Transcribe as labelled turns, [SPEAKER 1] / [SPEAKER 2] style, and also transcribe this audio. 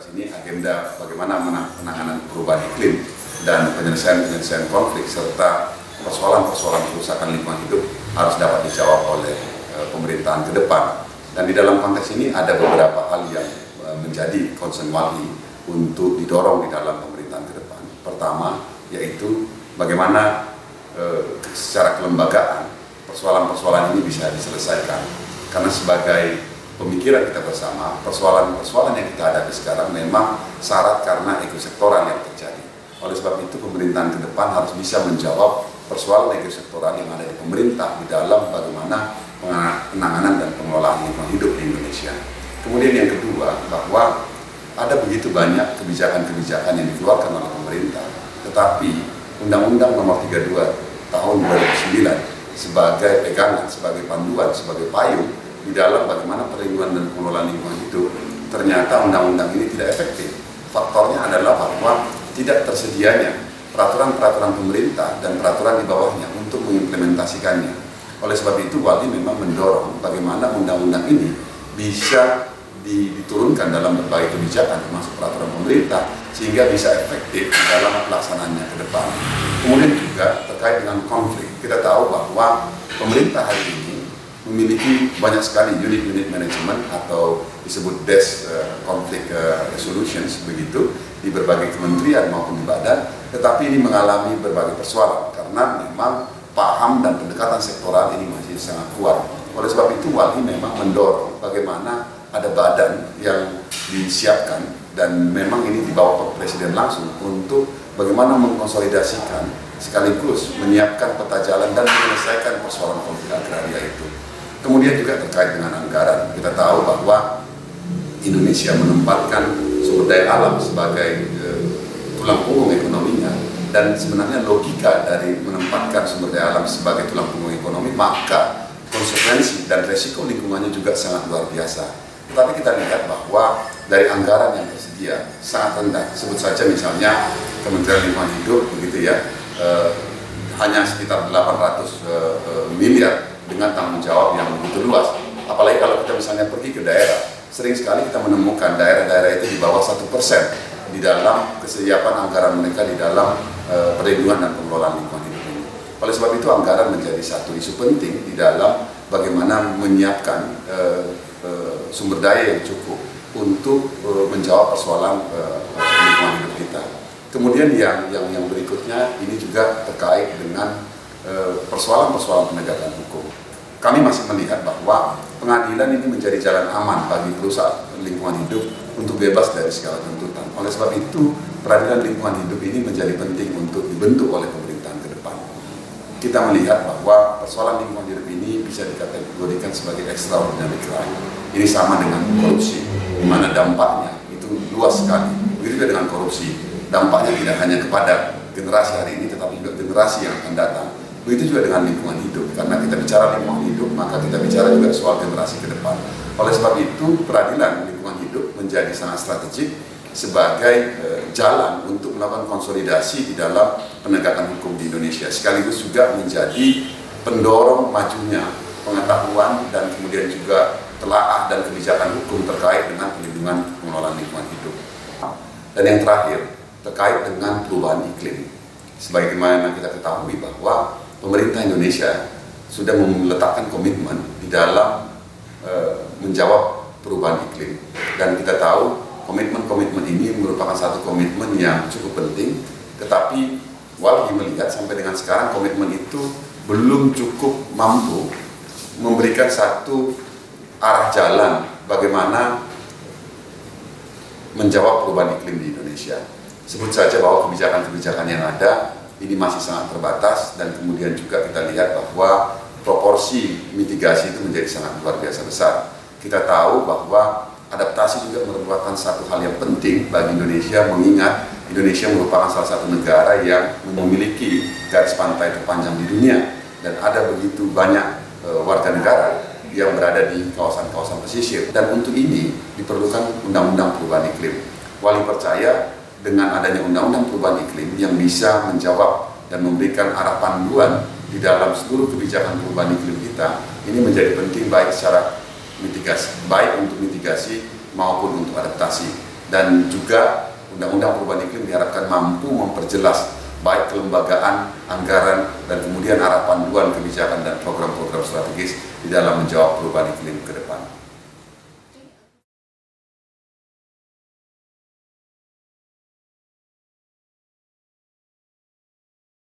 [SPEAKER 1] atas ini agenda bagaimana penanganan perubahan iklim dan penyelesaian konflik serta persoalan-persoalan kerusakan lingkungan hidup harus dapat dijawab oleh pemerintahan ke depan. Dan di dalam konteks ini ada beberapa hal yang menjadi concern Walhi untuk didorong di dalam pemerintahan ke depan. Pertama, yaitu bagaimana secara kelembagaan persoalan-persoalan ini bisa diselesaikan. Karena sebagai pemikiran kita bersama, persoalan-persoalan yang kita hadapi sekarang memang syarat karena ekosektoral yang terjadi. Oleh sebab itu, pemerintahan ke depan harus bisa menjawab persoalan ekosektoral yang ada di pemerintah di dalam bagaimana penanganan dan pengelolaan lingkungan hidup di Indonesia. Kemudian yang kedua, bahwa ada begitu banyak kebijakan-kebijakan yang dikeluarkan oleh pemerintah, tetapi Undang-Undang Nomor 32 Tahun 2009 sebagai pegangan, sebagai panduan, sebagai payung di dalam bagaimana perlindungan dan pengelolaan lingkungan hidup, ternyata undang-undang ini tidak efektif. Faktornya adalah bahwa tidak tersedianya peraturan-peraturan pemerintah dan peraturan di bawahnya untuk mengimplementasikannya. Oleh sebab itu, Walhi memang mendorong bagaimana undang-undang ini bisa diturunkan dalam berbagai kebijakan termasuk peraturan pemerintah sehingga bisa efektif dalam pelaksanaannya ke depan. Kemudian juga terkait dengan konflik, kita tahu bahwa pemerintah hari ini memiliki banyak sekali unit-unit manajemen atau disebut desk conflict resolutions begitu di berbagai kementerian maupun di badan, tetapi ini mengalami berbagai persoalan karena memang paham dan pendekatan sektoral ini masih sangat kuat. Oleh sebab itu, Walhi memang mendorong bagaimana ada badan yang disiapkan dan memang ini dibawa Pak Presiden langsung untuk bagaimana mengkonsolidasikan sekaligus menyiapkan peta jalan dan menyelesaikan persoalan konflik agraria itu. Kemudian juga terkait dengan anggaran, kita tahu bahwa Indonesia menempatkan sumber daya alam sebagai tulang punggung ekonominya, dan sebenarnya logika dari menempatkan sumber daya alam sebagai tulang punggung ekonomi, maka konsekuensi dan resiko lingkungannya juga sangat luar biasa. Tetapi kita lihat bahwa dari anggaran yang tersedia sangat rendah. Sebut saja misalnya Kementerian Lingkungan Hidup begitu ya, hanya sekitar 800 miliar dengan tanggung jawab yang begitu luas. Apalagi kalau kita misalnya pergi ke daerah, sering sekali kita menemukan daerah-daerah itu di bawah 1% di dalam kesiapan anggaran mereka di dalam perlindungan dan pengelolaan lingkungan hidup ini. Oleh sebab itu, anggaran menjadi satu isu penting di dalam bagaimana menyiapkan sumber daya yang cukup untuk menjawab persoalan lingkungan hidup kita. Kemudian yang berikutnya ini juga terkait dengan persoalan-persoalan penegakan hukum. Kami masih melihat bahwa pengadilan ini menjadi jalan aman bagi perusahaan lingkungan hidup untuk bebas dari segala tuntutan. Oleh sebab itu, peradilan lingkungan hidup ini menjadi penting untuk dibentuk oleh pemerintahan ke depan. Kita melihat bahwa persoalan lingkungan hidup ini bisa dikategorikan sebagai extraordinary crime. Ini sama dengan korupsi, di mana dampaknya itu luas sekali. Begitu juga dengan korupsi, dampaknya tidak hanya kepada generasi hari ini, tetapi juga generasi yang akan datang. Begitu juga dengan lingkungan hidup, karena kita bicara lingkungan hidup, maka kita bicara juga soal generasi ke depan. Oleh sebab itu, peradilan lingkungan hidup menjadi sangat strategik sebagai jalan untuk melakukan konsolidasi di dalam penegakan hukum di Indonesia, sekaligus juga menjadi pendorong majunya pengetahuan dan kemudian juga telaah dan kebijakan hukum terkait dengan perlindungan pengelolaan lingkungan hidup. Dan yang terakhir, terkait dengan perubahan iklim. Sebagaimana kita ketahui bahwa pemerintah Indonesia sudah meletakkan komitmen di dalam menjawab perubahan iklim. Dan kita tahu komitmen-komitmen ini merupakan satu komitmen yang cukup penting, tetapi Walhi melihat sampai dengan sekarang komitmen itu belum cukup mampu memberikan satu arah jalan bagaimana menjawab perubahan iklim di Indonesia. Sebut saja bahwa kebijakan-kebijakan yang ada ini masih sangat terbatas, dan kemudian juga kita lihat bahwa proporsi mitigasi itu menjadi sangat luar biasa besar. Kita tahu bahwa adaptasi juga merupakan satu hal yang penting bagi Indonesia, mengingat Indonesia merupakan salah satu negara yang memiliki garis pantai terpanjang di dunia, dan ada begitu banyak warga negara yang berada di kawasan-kawasan pesisir. Dan untuk ini diperlukan undang-undang perubahan iklim. Walhi percaya dengan adanya undang-undang perubahan iklim yang bisa menjawab dan memberikan arah panduan di dalam seluruh kebijakan perubahan iklim kita, ini menjadi penting baik secara mitigasi, baik untuk mitigasi maupun untuk adaptasi. dan juga Undang-Undang Perubahan Iklim diharapkan mampu memperjelas baik kelembagaan, anggaran, dan kemudian arah panduan kebijakan dan program-program strategis di dalam menjawab perubahan iklim ke depan.